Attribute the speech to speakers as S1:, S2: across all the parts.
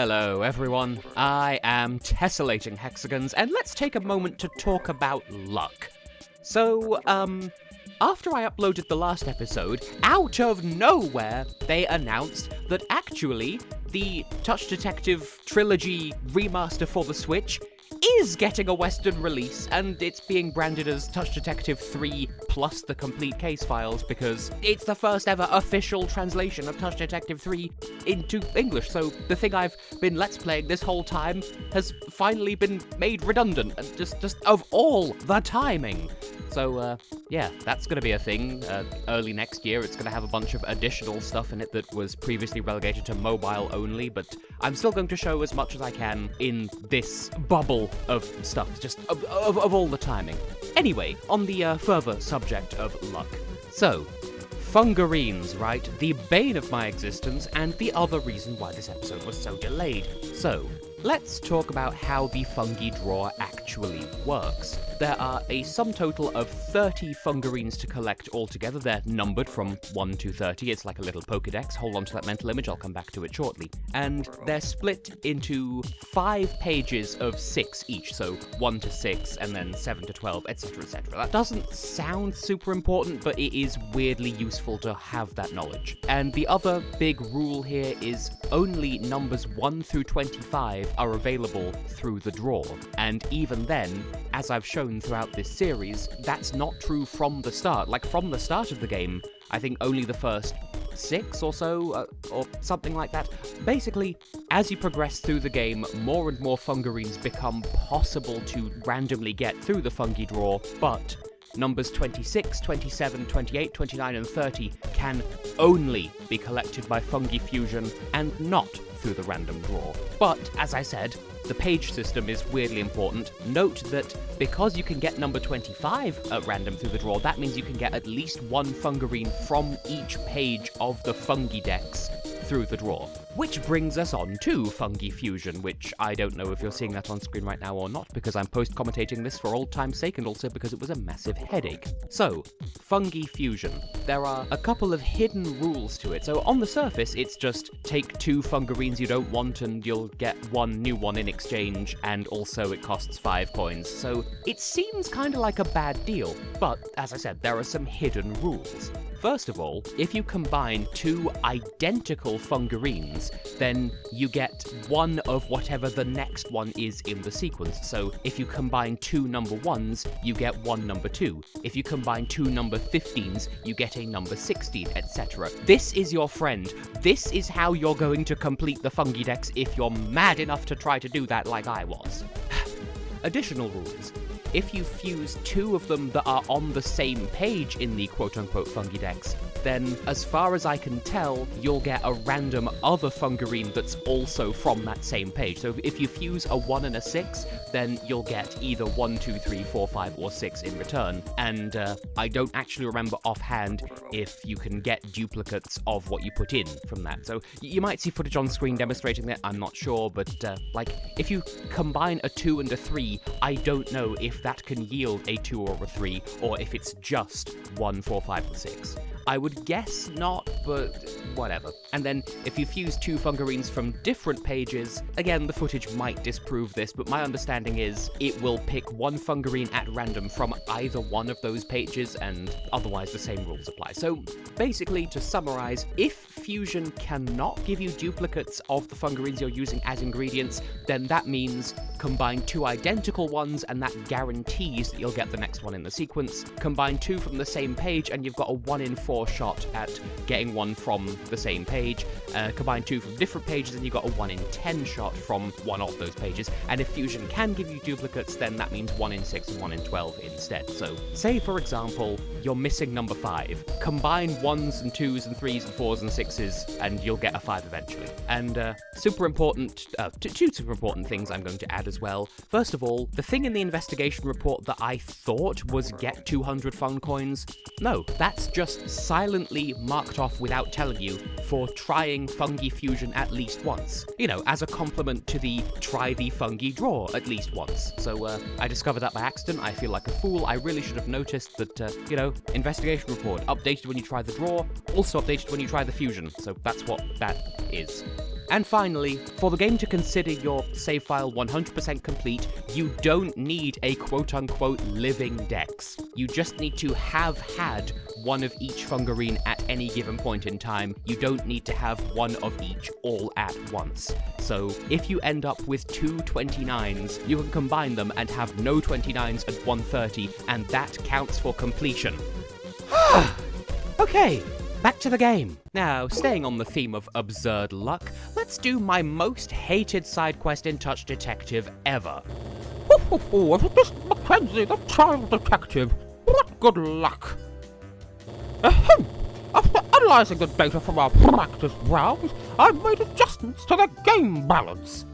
S1: Hello everyone, I am Tessellating Hexagons, and let's take a moment to talk about luck. So, after I uploaded the last episode, out of nowhere, they announced that actually, the Touch Detective Trilogy remaster for the Switch is getting a Western release, and it's being branded as Touch Detective 3 plus the complete case files because it's the first ever official translation of Touch Detective 3 into English, so the thing I've been Let's Playing this whole time has finally been made redundant, and just of all the timing. So, yeah, that's gonna be a thing. Early next year, it's gonna have a bunch of additional stuff in it that was previously relegated to mobile only, but I'm still going to show as much as I can in this bubble of stuff, just of all the timing. Anyway, on the further subject of luck. So, Fungurines, right? The bane of my existence, and the other reason why this episode was so delayed. So, let's talk about how the fungi draw actually works. There are a sum total of 30 Fungurines to collect altogether. They're numbered from 1 to 30. It's like a little Pokedex. Hold on to that mental image, I'll come back to it shortly. And they're split into 5 pages of 6 each, so 1 to 6, and then 7 to 12, etc, etc. That doesn't sound super important, but it is weirdly useful to have that knowledge. And the other big rule here is only numbers 1 through 25 are available through the draw. And even then, as I've shown throughout this series, that's not true from the start. Like, from the start of the game, I think only the first 6 or so, or something like that. Basically, as you progress through the game, more and more Fungurines become possible to randomly get through the fungi draw, but numbers 26, 27, 28, 29, and 30 can only be collected by fungi fusion and not through the random draw. But, as I said, the page system is weirdly important. Note that because you can get number 25 at random through the draw, that means you can get at least one Fungurine from each page of the Fungidex through the draw. Which brings us on to Fungi Fusion, which I don't know if you're seeing that on screen right now or not, because I'm post-commentating this for old time's sake and also because it was a massive headache. So, Fungi Fusion. There are a couple of hidden rules to it. So on the surface, it's just take 2 Fungurines you don't want and you'll get 1 new one in exchange, and also it costs 5 coins. So it seems kind of like a bad deal, but as I said, there are some hidden rules. First of all, if you combine 2 identical Fungurines, then you get 1 of whatever the next one is in the sequence. So if you combine 2 number 1s, you get 1 number 2. If you combine 2 number 15s, you get a number 16, etc. This is your friend. This is how you're going to complete the Fungidex if you're mad enough to try to do that like I was. Additional rules. If you fuse 2 of them that are on the same page in the quote-unquote Fungidex, then, as far as I can tell, you'll get a random other Fungurine that's also from that same page. So if you fuse a 1 and a 6, then you'll get either 1, 2, 3, 4, 5, or 6 in return. And I don't actually remember offhand if you can get duplicates of what you put in from that. So you might see footage on screen demonstrating that, I'm not sure, but like, if you combine a 2 and a 3, I don't know if that can yield a 2 or a 3, or if it's just 1, 4, 5, and 6. I would guess not, but whatever. And then, if you fuse 2 Fungurines from different pages, again, the footage might disprove this, but my understanding is it will pick 1 Fungurine at random from either one of those pages, and otherwise the same rules apply. So, basically, to summarize, if fusion cannot give you duplicates of the Fungurines you're using as ingredients, then that means combine 2 identical ones, and that guarantees that you'll get the next one in the sequence. Combine 2 from the same page, and you've got a 1 in 4 shot at getting 1 from the same page. Combine 2 from different pages, and you've got a 1 in 10 shot from one of those pages. And if fusion can give you duplicates, then that means 1 in 6 and 1 in 12 instead. So, say for example, you're missing number 5. Combine 1s and 2s and 3s and 4s and 6s, and you'll get a 5 eventually. And super important, 2 super important things I'm going to add as well. First of all, the thing in the investigation report that I thought was get 200 fun coins, no, that's just silently marked off without telling you for trying Fungi Fusion at least once. You know, as a compliment to the try the fungi draw at least once. So, I discovered that by accident. I feel like a fool. I really should have noticed that, you know, investigation report, updated when you try the draw, also updated when you try the fusion. So that's what that is. And finally, for the game to consider your save file 100% complete, you don't need a quote-unquote living dex. You just need to have had one of each Fungurine at any given point in time. You don't need to have one of each all at once. So if you end up with two 29s, you can combine them and have no 29s at 130, and that counts for completion. Okay, back to the game. Now, staying on the theme of absurd luck, let's do my most hated side quest in Touch Detective ever.
S2: Mr. Mackenzie, the child detective. What good luck. Ahem. After analysing the data from our practice rounds, I've made adjustments to the game balance.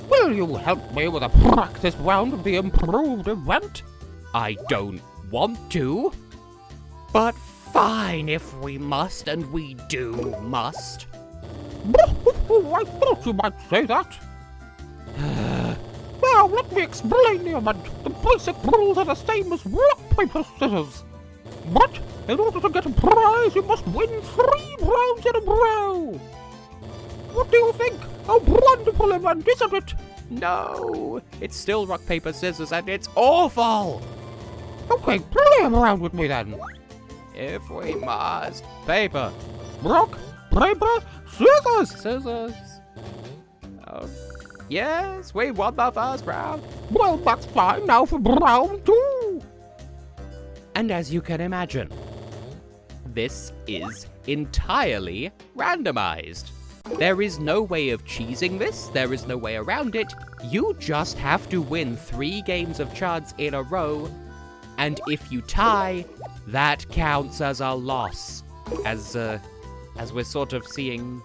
S2: Will you help me with a practice round of the improved event?
S1: I don't want to, but fine if we must, and we do must.
S2: I thought you might say that. Now, let me explain the event. The basic rules are the same as rock, paper, scissors. But, in order to get a prize, you must win 3 rounds in a row. What do you think? A wonderful event, isn't it?
S1: No, it's still rock, paper, scissors, and it's awful.
S2: Okay, play around with me then.
S1: If we must. Paper.
S2: Rock, paper, scissors.
S1: Scissors. Oh. Yes, we won the first round.
S2: Well, that's fine. Now for round 2.
S1: And as you can imagine, this is entirely randomized. There is no way of cheesing this. There is no way around it. You just have to win 3 games of chards in a row. And if you tie, that counts as a loss. As we're sort of seeing...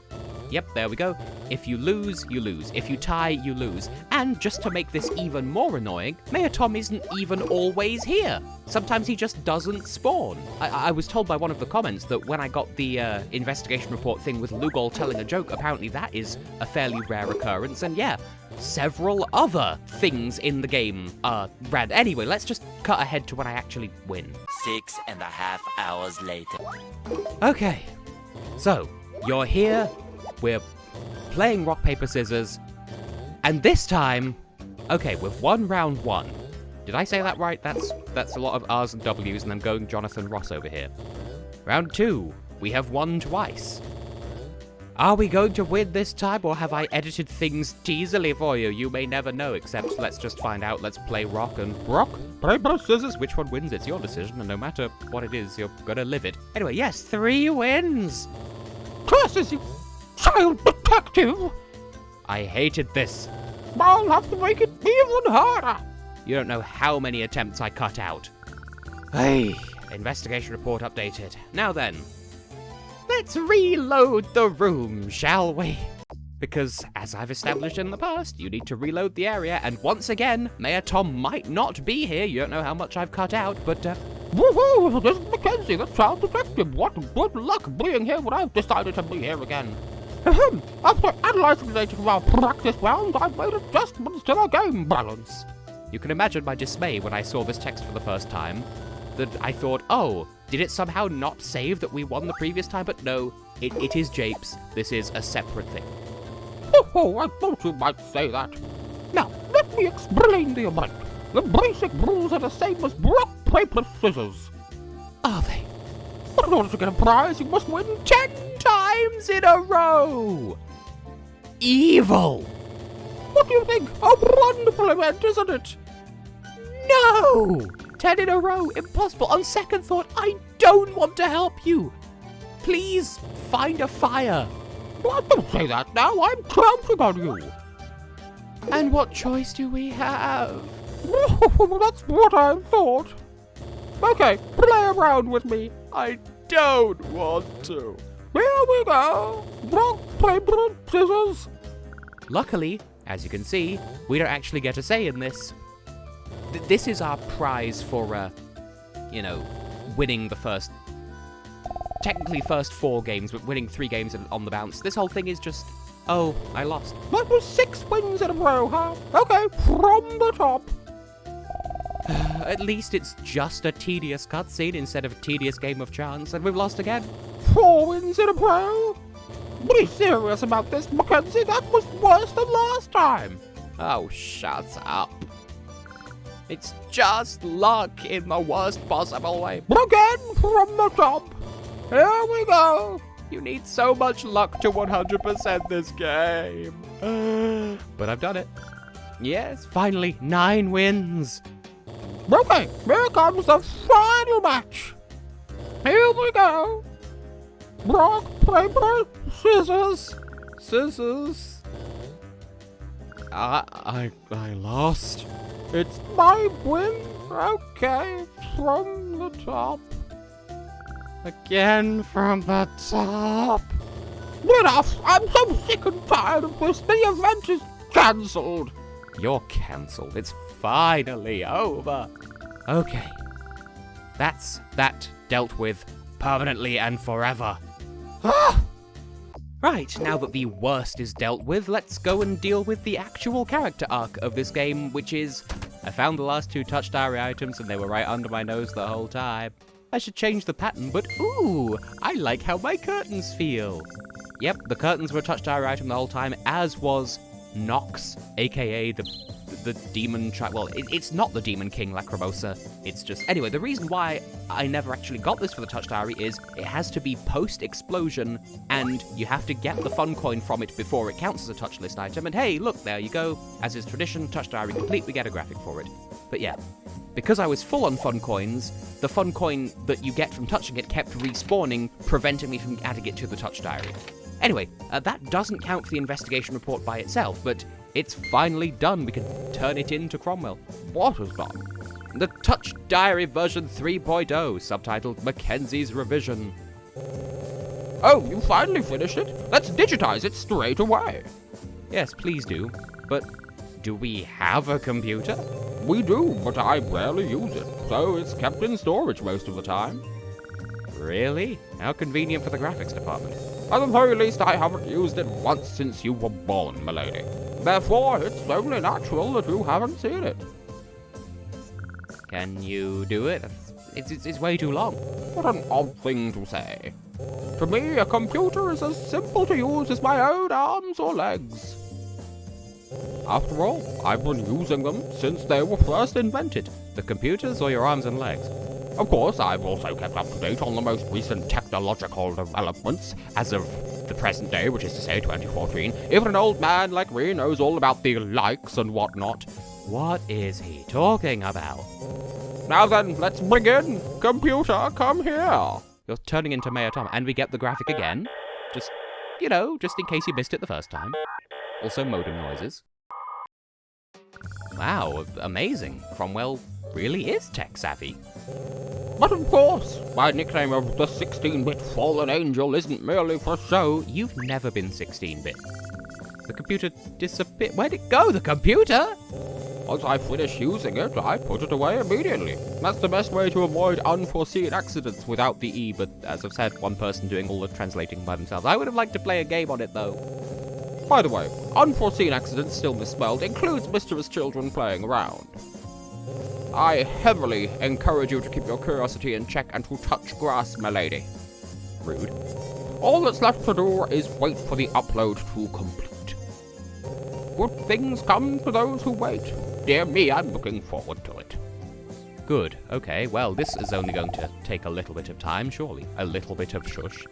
S1: Yep, there we go. If you lose, you lose. If you tie, you lose. And just to make this even more annoying, Mayor Tom isn't even always here. Sometimes he just doesn't spawn. I was told by one of the comments that when I got the investigation report thing with Lugol telling a joke, apparently that is a fairly rare occurrence. And yeah, several other things in the game are rad. Anyway, let's just cut ahead to when I actually win.
S3: 6.5 hours later.
S1: Okay, so you're here. We're playing rock, paper, scissors, and this time, okay, we've won round 1. Did I say that right? That's a lot of R's and W's, and I'm going Jonathan Ross over here. Round 2, we have won twice. Are we going to win this time, or have I edited things teasily for you? You may never know, except let's just find out. Let's play rock, paper, scissors. Which one wins? It's your decision, and no matter what it is, you're gonna live it. Anyway, yes, 3 wins!
S2: Curses you! Child detective!
S1: I hated this.
S2: I'll have to make it even harder.
S1: You don't know how many attempts I cut out. Hey, investigation report updated. Now then, let's reload the room, shall we? Because, as I've established in the past, you need to reload the area, and once again, Mayor Tom might not be here. You don't know how much I've cut out, but,
S2: Woohoo! This is Mackenzie, the child detective. What good luck being here when I've decided to be here again. Ahem. After analysing the data from our practice rounds, I've made adjustments to the game balance.
S1: You can imagine my dismay when I saw this text for the first time. That I thought, oh, did it somehow not save that we won the previous time? But no, it is Japes. This is a separate thing.
S2: Oh, I thought you might say that. Now, let me explain the event. The basic rules are the same as rock, paper, scissors.
S1: Are they?
S2: But in order to get a prize, you must win 10
S1: times in a row! Evil!
S2: What do you think? A wonderful event, isn't it?
S1: No! 10 in a row, impossible. On second thought, I don't want to help you. Please find a fire.
S2: Well, don't say that now. I'm counting on you.
S1: And what choice do we have?
S2: That's what I thought. Okay, play around with me.
S1: I don't want to.
S2: Here we go. Rock, paper, scissors.
S1: Luckily, as you can see, we don't actually get a say in this. This is our prize for, winning the first... Technically first 4 games, but winning 3 games on the bounce. This whole thing is just... Oh, I lost.
S2: That was 6 wins in a row, huh? Okay, from the top.
S1: At least it's just a tedious cutscene instead of a tedious game of chance, and we've lost again.
S2: 4 wins in a row. Be serious about this, Mackenzie. That was worse than last time.
S1: Oh, shut up. It's just luck in the worst possible way.
S2: Again from the top. Here we go.
S1: You need so much luck to 100% this game. But I've done it. Yes, finally, 9 wins.
S2: Okay, here comes the final match. Here we go. Rock, paper, scissors.
S1: Scissors. I lost.
S2: It's my win. Okay, from the top.
S1: Again from the top.
S2: Enough! I'm so sick and tired of this. The event is cancelled.
S1: You're cancelled. It's finally over. Okay. That's that dealt with permanently and forever. Right, now that the worst is dealt with, let's go and deal with the actual character arc of this game, which is, I found the last 2 touch diary items and they were right under my nose the whole time. I should change the pattern, but ooh, I like how my curtains feel. Yep, the curtains were a touch diary item the whole time, as was Nox, aka the demon well, it's not the demon king Lacrimosa, it's just... Anyway, the reason why I never actually got this for the touch diary is it has to be post-explosion, and you have to get the fun coin from it before it counts as a touch list item, and hey, look, there you go. As is tradition, touch diary complete, we get a graphic for it. But yeah, because I was full on fun coins, the fun coin that you get from touching it kept respawning, preventing me from adding it to the touch diary. Anyway, that doesn't count for the investigation report by itself, but it's finally done. We can turn it into Cromwell.
S2: What is that?
S1: The Touch Diary version 3.0, subtitled Mackenzie's Revision.
S2: Oh, you finally finished it? Let's digitize it straight away.
S1: Yes, please do. But do we have a computer?
S2: We do, but I rarely use it, so it's kept in storage most of the time.
S1: Really? How convenient for the graphics department.
S2: At the very least, I haven't used it once since you were born, milady. Therefore, it's only natural that you haven't seen it.
S1: Can you do it? It's way too long.
S2: What an odd thing to say. To me, a computer is as simple to use as my own arms or legs. After all, I've been using them since they were first invented.
S1: The computers or your arms and legs?
S2: Of course, I've also kept up to date on the most recent technological developments as of the present day, which is to say 2014. Even an old man like me knows all about the likes and whatnot.
S1: What is he talking about?
S2: Now then, let's begin. Computer, come here.
S1: You're turning into Mayor Tom, and we get the graphic again. Just, you know, just in case you missed it the first time. Also modem noises. Wow, amazing. Cromwell really is tech savvy.
S2: But of course, my nickname of the 16-bit fallen angel isn't merely for show.
S1: You've never been 16-bit. The computer disappeared. Where'd it go, the computer?
S2: Once I finish using it, I put it away immediately. That's the best way to avoid unforeseen accidents without the E, but as I've said, one person doing all the translating by themselves. I would have liked to play a game on it, though. By the way, unforeseen accidents, still misspelled, includes mischievous children playing around. I heavily encourage you to keep your curiosity in check and to touch grass, milady. Rude. All that's left to do is wait for the upload to complete. Good things come to those who wait. Dear me, I'm looking forward to it.
S1: Good. Okay, well, this is only going to take a little bit of time, surely. A little bit of shush.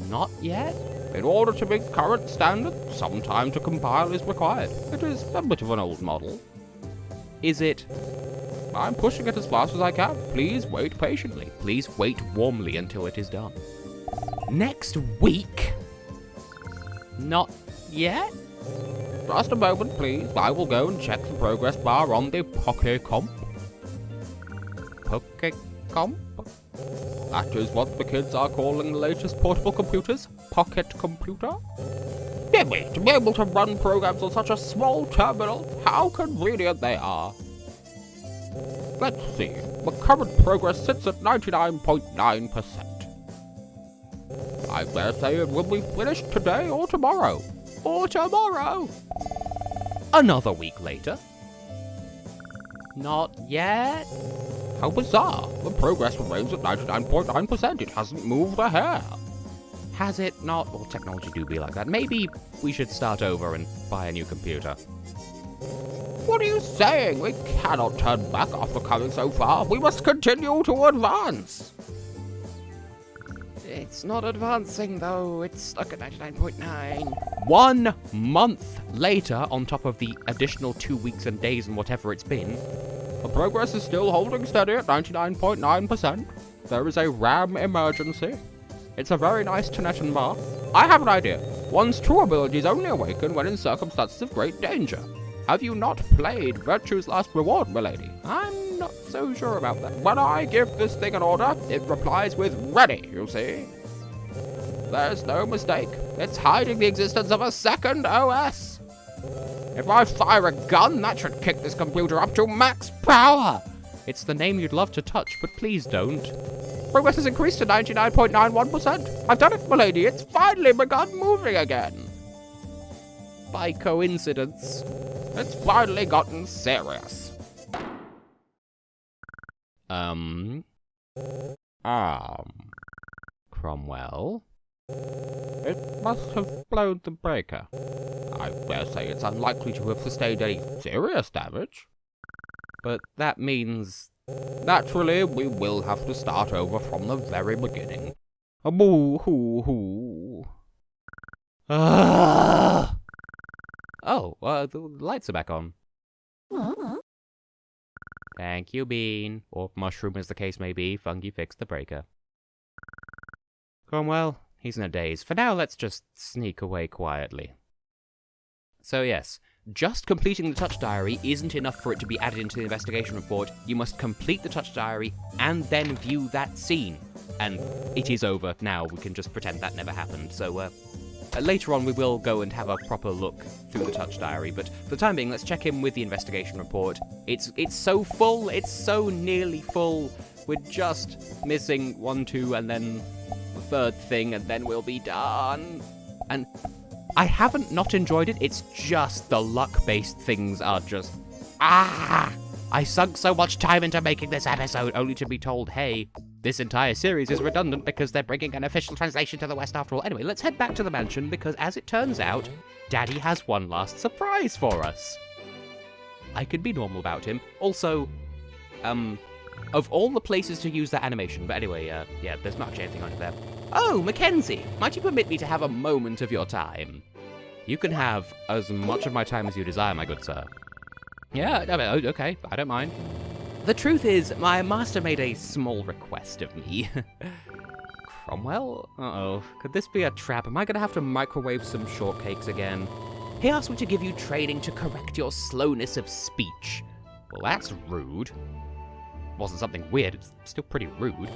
S1: Not yet?
S2: In order to meet current standard, some time to compile is required. It is a bit of an old model.
S1: Is it?
S2: I'm pushing it as fast as I can. Please wait patiently.
S1: Please wait warmly until it is done. Next week? Not yet?
S2: Just a moment, please. I will go and check the progress bar on the Pokécomp.
S1: Pokécomp?
S2: That is what the kids are calling the latest portable computers. Pocket computer. Dear me, to be able to run programs on such a small terminal, how convenient they are. Let's see. The current progress sits at 99.9%. I dare say it will be finished today or tomorrow. Or tomorrow.
S1: Another week later. Not yet?
S2: How bizarre. The progress remains at 99.9%. It hasn't moved a hair.
S1: has it not? Well, technology do be like that. Maybe we should start over and buy a new computer.
S2: What are you saying? We cannot turn back after coming so far. We must continue to advance.
S1: It's not advancing, though. It's stuck at 99.9. 1 month later, on top of the additional 2 weeks and days and whatever it's been.
S2: The progress is still holding steady at 99.9%. There is a RAM emergency. It's a very nice Tinetan bar. I have an idea. One's true abilities only awaken when in circumstances of great danger. Have you not played Virtue's Last Reward, milady? I'm not so sure about that. When I give this thing an order, it replies with ready, you see. There's no mistake. It's hiding the existence of a second OS. If I fire a gun, that should kick this computer up to max power.
S1: It's the name you'd love to touch, but please don't.
S2: Progress has increased to 99.91%. I've done it, milady. It's finally begun moving again.
S1: By coincidence.
S2: It's finally gotten serious.
S1: Cromwell?
S2: It must have blown the breaker. I dare say it's unlikely to have sustained any serious damage.
S1: But that means...
S2: Naturally, we will have to start over from the very beginning.
S1: Boo-hoo-hoo. Oh, the lights are back on. Thank you, Bean. Or Mushroom, as the case may be. Fungi fixed the breaker. Cromwell, he's in a daze. For now, let's just sneak away quietly. So yes, just completing the touch diary isn't enough for it to be added into the investigation report. You must complete the touch diary and then view that scene. And it is over now. We can just pretend that never happened. So, later on we will go and have a proper look through the touch diary, but for the time being, let's check in with the investigation report. It's so full, it's so nearly full. We're just missing 1, 2, and then the third thing, and then we'll be done. And I haven't not enjoyed it, it's just the luck-based things are just... I sunk so much time into making this episode, only to be told, hey, this entire series is redundant because they're bringing an official translation to the West after all. Anyway, let's head back to the mansion because, as it turns out, Daddy has one last surprise for us. I could be normal about him. Also, of all the places to use that animation, but anyway, yeah, there's not actually anything on it there. Oh, Mackenzie, might you permit me to have a moment of your time? You can have as much of my time as you desire, my good sir. Yeah, okay, I don't mind. The truth is, my master made a small request of me. Cromwell? Uh-oh. Could this be a trap? Am I gonna have to microwave some shortcakes again? He asked me to give you training to correct your slowness of speech. Well, that's rude. Wasn't something weird, it's still pretty rude.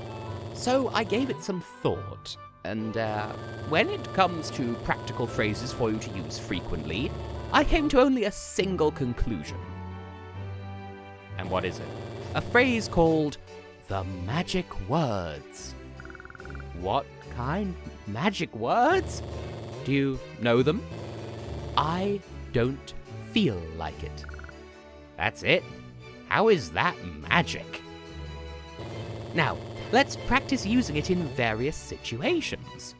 S1: So I gave it some thought, and when it comes to practical phrases for you to use frequently, I came to only a single conclusion. And what is it? A phrase called the magic words. What kind? Magic words? Do you know them? I don't feel like it. That's it? How is that magic? Now, let's practice using it in various situations.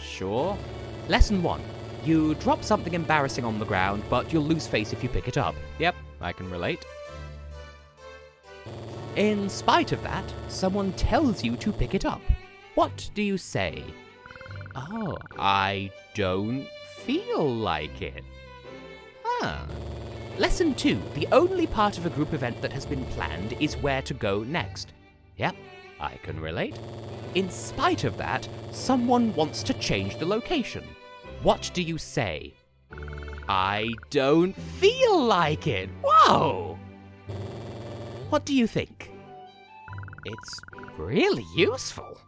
S1: Sure. Lesson 1. You drop something embarrassing on the ground, but you'll lose face if you pick it up. Yep, I can relate. In spite of that, someone tells you to pick it up. What do you say? Oh, I don't feel like it. Lesson 2. The only part of a group event that has been planned is where to go next. Yep, I can relate. In spite of that, someone wants to change the location. What do you say? I don't feel like it. Whoa! What do you think? It's really useful.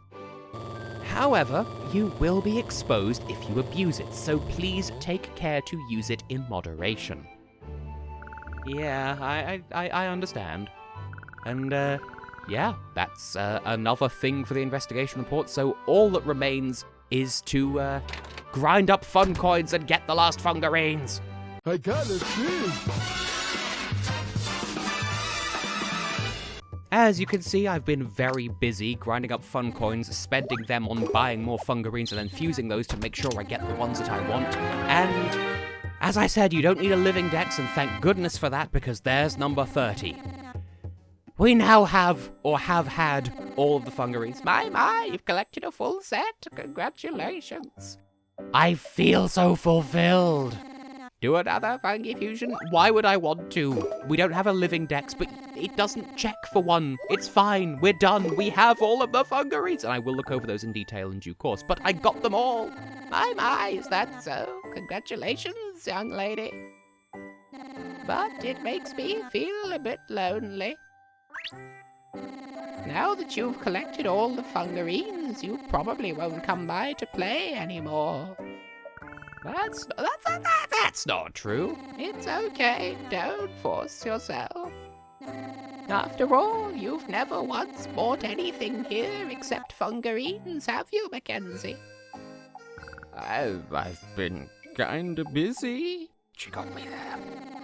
S1: However, you will be exposed if you abuse it, so please take care to use it in moderation. Yeah, I understand. And, yeah, that's another thing for the investigation report, so all that remains is to, grind up fun coins and get the last Fungurines.
S4: I gotta see.
S1: As you can see, I've been very busy grinding up fun coins, spending them on buying more Fungurines and then fusing those to make sure I get the ones that I want. And as I said, you don't need a living dex, and thank goodness for that, because there's number 30. We now have, or have had, all of the Fungurines. My, you've collected a full set. Congratulations. I feel so fulfilled. Do another fungi fusion? Why would I want to? We don't have a living dex, but it doesn't check for one. It's fine. We're done. We have all of the Fungurines. And I will look over those in detail in due course, but I got them all. My, is that so? Congratulations, young lady. But it makes me feel a bit lonely. Now that you've collected all the Fungurines, you probably won't come by to play anymore. That's not true. It's okay. Don't force yourself. After all, you've never once bought anything here except Fungurines, have you, Mackenzie?
S2: I've been kinda busy.
S1: She got me there.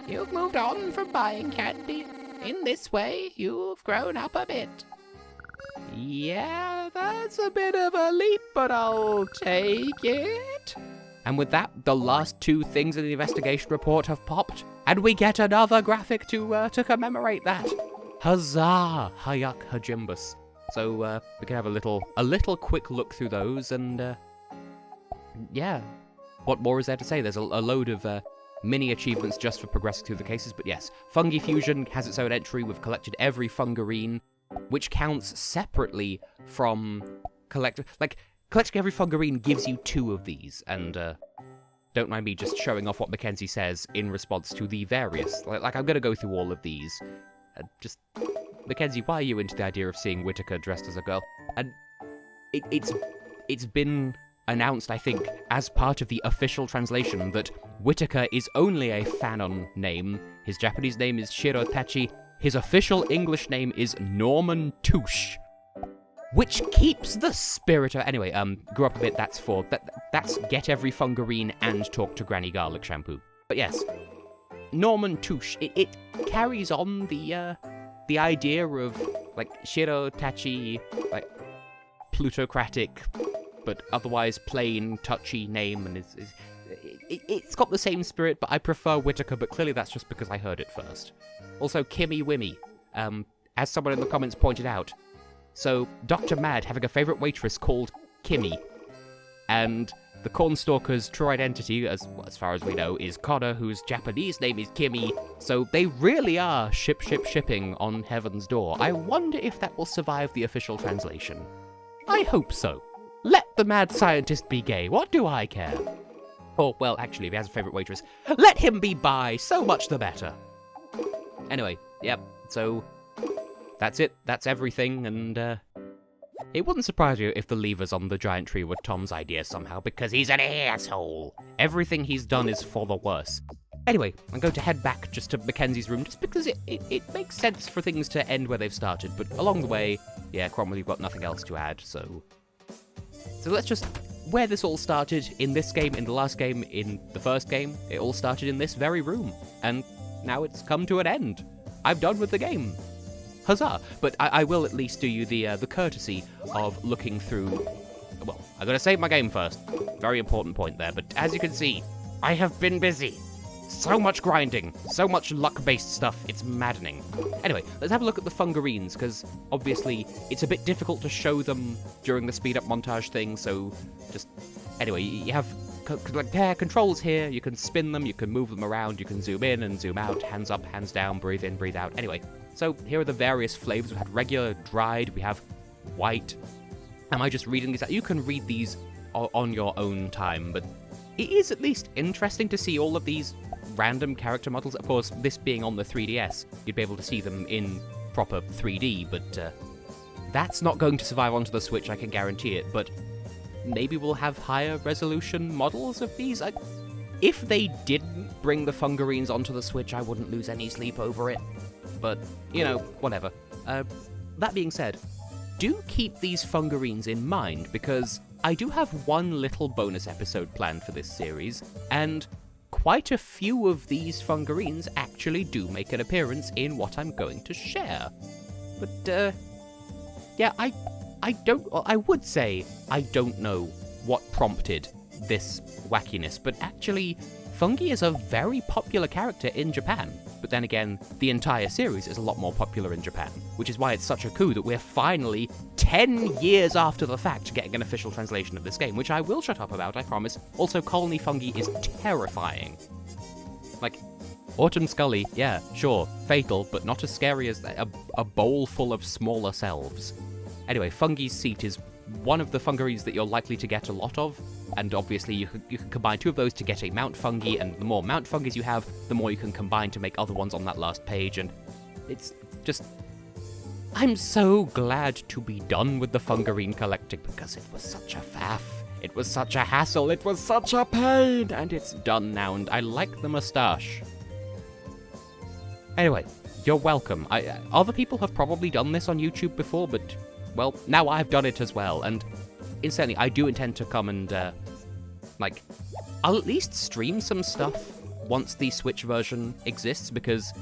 S1: You've moved on from buying candy. In this way, you've grown up a bit. Yeah, that's a bit of a leap, but I'll take it. And with that, the last two things in the investigation report have popped, and we get another graphic to commemorate that. Huzzah! Hayak Hajimbus. So we can have a little quick look through those, and yeah. What more is there to say? There's a load of mini achievements just for progressing through the cases, but yes, Fungi Fusion has its own entry. We've collected every Fungurine, which counts separately from collecting every Fungurine gives you 2 of these, and don't mind me just showing off what Mackenzie says in response to the various. Like I'm gonna go through all of these. Mackenzie, why are you into the idea of seeing Whittaker dressed as a girl? And it's been announced, I think, as part of the official translation that Whittaker is only a fanon name. His Japanese name is Shiro Tachi. His official English name is Norman Touche, which keeps the spirit of... Anyway, grew up a bit, that's get every Fungurine and talk to Granny Garlic Shampoo. But yes, Norman Touche, it carries on the idea of, like, Shiro Tachi, like, plutocratic, but otherwise plain, touchy name, and it's got the same spirit, but I prefer Whittaker, but clearly that's just because I heard it first. Also, Kimmy Wimmy, as someone in the comments pointed out, so Dr. Mad having a favourite waitress called Kimmy, and the Cornstalker's true identity, as far as we know, is Connor, whose Japanese name is Kimmy, so they really are shipping on Heaven's Door. I wonder if that will survive the official translation. I hope so. Let the mad scientist be gay, what do I care? Or, well, actually, if he has a favourite waitress, let him be bi, so much the better. Anyway, yep, so that's it, that's everything, and it wouldn't surprise you if the levers on the giant tree were Tom's idea somehow, because he's an asshole. Everything he's done is for the worse. Anyway, I'm going to head back just to Mackenzie's room, just because it makes sense for things to end where they've started, but along the way, yeah, Cromwell, you've got nothing else to add, so let's just... Where this all started, in this game, in the last game, in the first game, it all started in this very room, and now it's come to an end. I'm done with the game. Huzzah! But I will at least do you the courtesy of looking through... Well, I gotta save my game first. Very important point there, but as you can see, I have been busy. So much grinding, so much luck-based stuff, it's maddening. Anyway, let's have a look at the Fungurines, because obviously it's a bit difficult to show them during the speed-up montage thing, so just... Anyway, you have controls here, you can spin them, you can move them around, you can zoom in and zoom out, hands up, hands down, breathe in, breathe out. Anyway, so here are the various flavors. We had regular, dried, we have white. Am I just reading these out? You can read these on your own time, but it is at least interesting to see all of these random character models. Of course, this being on the 3DS, you'd be able to see them in proper 3D, but that's not going to survive onto the Switch, I can guarantee it, but maybe we'll have higher resolution models of these. If they didn't bring the Fungurines onto the Switch, I wouldn't lose any sleep over it, but, you know, whatever. That being said, do keep these Fungurines in mind, because I do have one little bonus episode planned for this series, and quite a few of these Fungurines actually do make an appearance in what I'm going to share. But, yeah, I would say I don't know what prompted this wackiness, but actually, Fungi is a very popular character in Japan. But then again, the entire series is a lot more popular in Japan, which is why it's such a coup that we're finally, 10 years after the fact, getting an official translation of this game, which I will shut up about, I promise. Also, Colony Fungi is terrifying. Like, Autumn Scully, yeah, sure, fatal, but not as scary as a bowl full of smaller selves. Anyway, Fungi's seat is one of the Fungurines that you're likely to get a lot of, and obviously you can combine two of those to get a Mount Fungi, and the more Mount Fungis you have, the more you can combine to make other ones on that last page, and it's just... I'm so glad to be done with the Fungurine collecting, because it was such a faff, it was such a hassle, it was such a pain, and it's done now, and I like the moustache. Anyway, you're welcome. Other people have probably done this on YouTube before, but, well, now I've done it as well, and incidentally, I do intend to come and, I'll at least stream some stuff once the Switch version exists, because,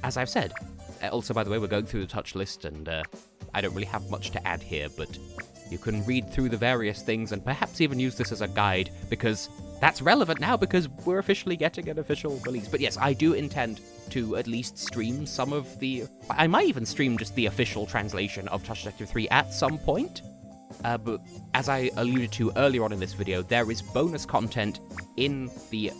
S1: as I've said, also, by the way, we're going through the touch list, and I don't really have much to add here, but you can read through the various things and perhaps even use this as a guide, because that's relevant now, because we're officially getting an official release. But yes, I do intend to at least stream some of the... I might even stream just the official translation of Touch Detective 3 at some point. But as I alluded to earlier on in this video, there is bonus content in the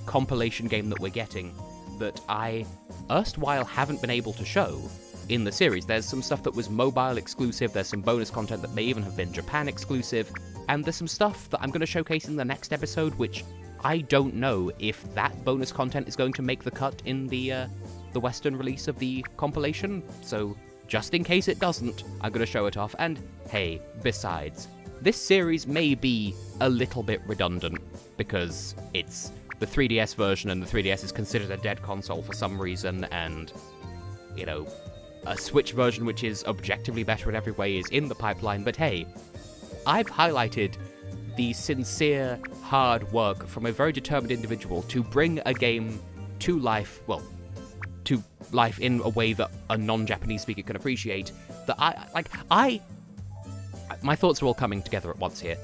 S1: compilation game that we're getting that I erstwhile haven't been able to show in the series. There's some stuff that was mobile exclusive, there's some bonus content that may even have been Japan exclusive, and there's some stuff that I'm going to showcase in the next episode, which I don't know if that bonus content is going to make the cut in the Western release of the compilation, so just in case it doesn't, I'm going to show it off. And hey, besides, this series may be a little bit redundant, because it's the 3DS version, and the 3DS is considered a dead console for some reason, and, you know, a Switch version which is objectively better in every way is in the pipeline, but hey, I've highlighted the sincere, hard work from a very determined individual to bring a game to life, well, to life in a way that a non-Japanese speaker can appreciate, that my thoughts are all coming together at once here.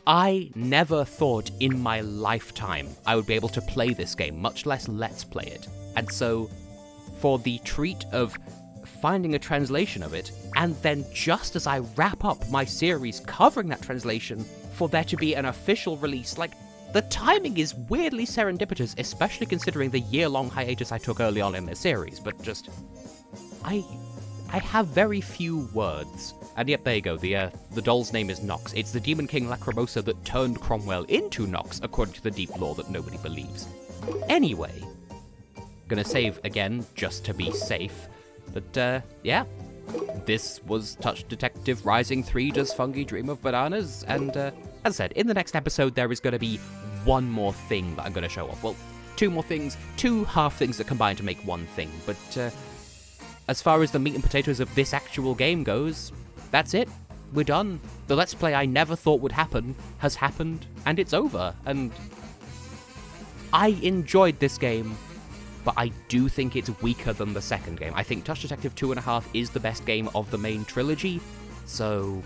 S1: I never thought in my lifetime I would be able to play this game, much less let's play it. And so, for the treat of finding a translation of it, and then just as I wrap up my series covering that translation, for there to be an official release, like, the timing is weirdly serendipitous, especially considering the year-long hiatus I took early on in this series, but just... I have very few words. And yep, there you go, the doll's name is Nox. It's the Demon King Lacrimosa that turned Cromwell into Nox, according to the deep lore that nobody believes. Anyway, gonna save again, just to be safe, but yeah, this was Touch Detective Rising 3 Does Fungi Dream of Bananas, and as I said, in the next episode there is gonna be one more thing that I'm gonna show off. Well, two more things, two half things that combine to make one thing, but as far as the meat and potatoes of this actual game goes, that's it. We're done. The Let's Play I never thought would happen has happened, and it's over. And I enjoyed this game, but I do think it's weaker than the second game. I think Touch Detective 2.5 is the best game of the main trilogy, so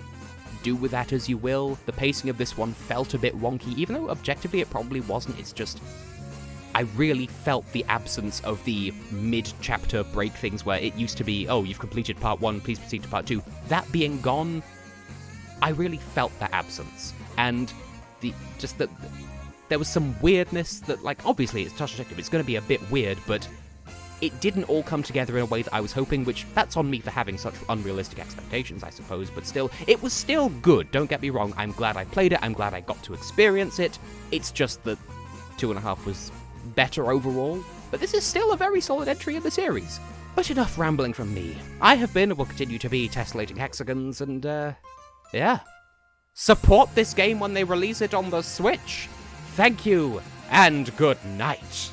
S1: do with that as you will. The pacing of this one felt a bit wonky, even though objectively it probably wasn't. It's just... I really felt the absence of the mid-chapter break things where it used to be, oh, you've completed part 1, please proceed to part 2. That being gone, I really felt that absence. And there was some weirdness that, like, obviously it's Touch Detective, it's going to be a bit weird, but it didn't all come together in a way that I was hoping, which that's on me for having such unrealistic expectations, I suppose, but still, it was still good, don't get me wrong. I'm glad I played it, I'm glad I got to experience it. It's just that 2.5 was better overall, but this is still a very solid entry in the series. But enough rambling from me. I have been, and will continue to be, Tessellating Hexagons, and yeah. Support this game when they release it on the Switch. Thank you, and good night.